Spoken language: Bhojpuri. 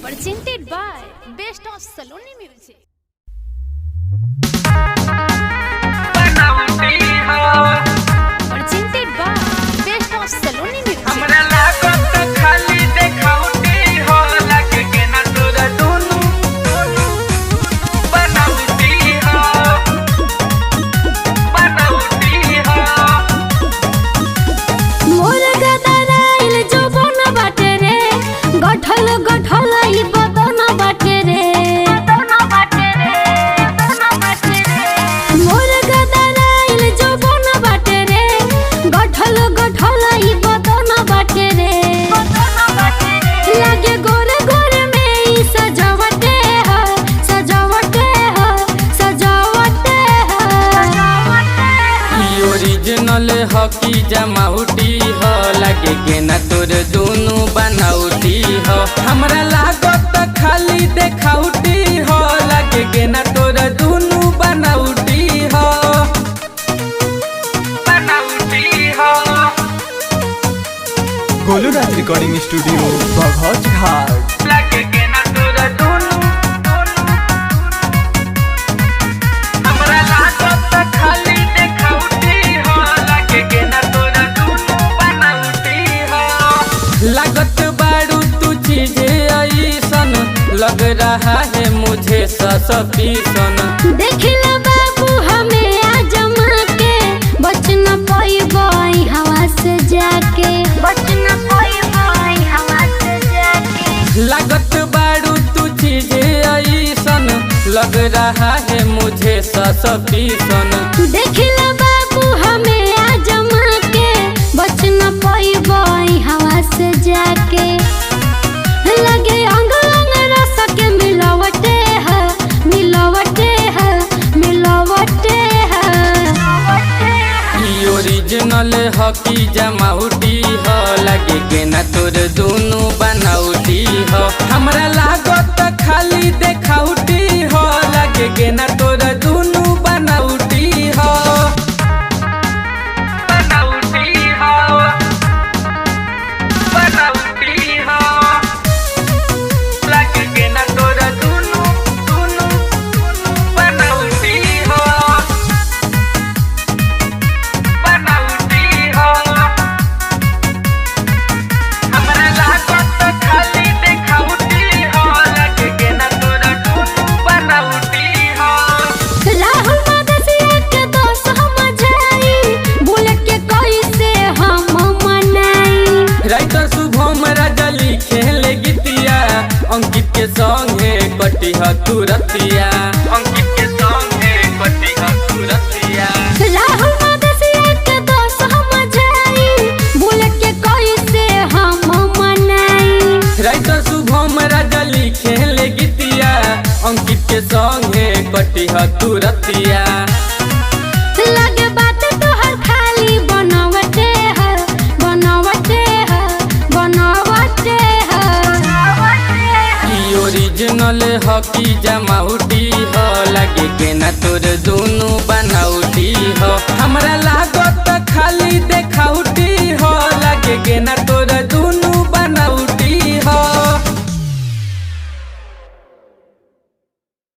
presented by Best of Saloni Music. Presented by Best of Saloni Music. Original हकी जमाउटी हो लगे के ना तोर दोनों बनाउटी हो हमरा लागत खाली देखाउटी हो लगे के ना तोर दोनों बनाउटी हो गोलूराज रिकॉर्डिंग स्टूडियो बघौच घाट लगे के ना तोर दोनों हमरा लागत खाली लागत बारू तू चीजे ऐसन लग रहा है मुझे ससपीसन देखिला बाबू हमें आजमा के बच न पाई हवा से जाके लागत बारू तू चीजे ऐसन लग रहा है मुझे ससपीसन देखिला बाबू हमें आजमा के बच न पाई हवा से जाके लगे अंग अंग रस के मिलावटे है ओरिजिनल हकी जमाउटी हो लगे के ना तोर दोनों बनाउटी हो हमरा लागत खाली देखाउटी हो लगे के ना तोर दोनों बनाउटी हो लगे के ना तोर दोनों बनाउटी हो हमरा लागत खाली देखाउटी हो लगे के ना तोर दोनों बनाउटी हो राहुल मदसिया के दोस्त हम जाई बुलेट के कैसे हम मनाई राइटर शुभम राजली खेले गीतिया अंकित के संगे कटी तुरतिया अंकित के संगे कटी तुरतिया राहुल मदसिया के दोस्त हम जाई बुलेट के कैसे हम मनाई राइटर शुभम राजली खेले गीतिया अंकित के संगे कटी तुरतिया लगे बात तोहर खाली बनावटे है ओरिजिनल हकी जमाउटी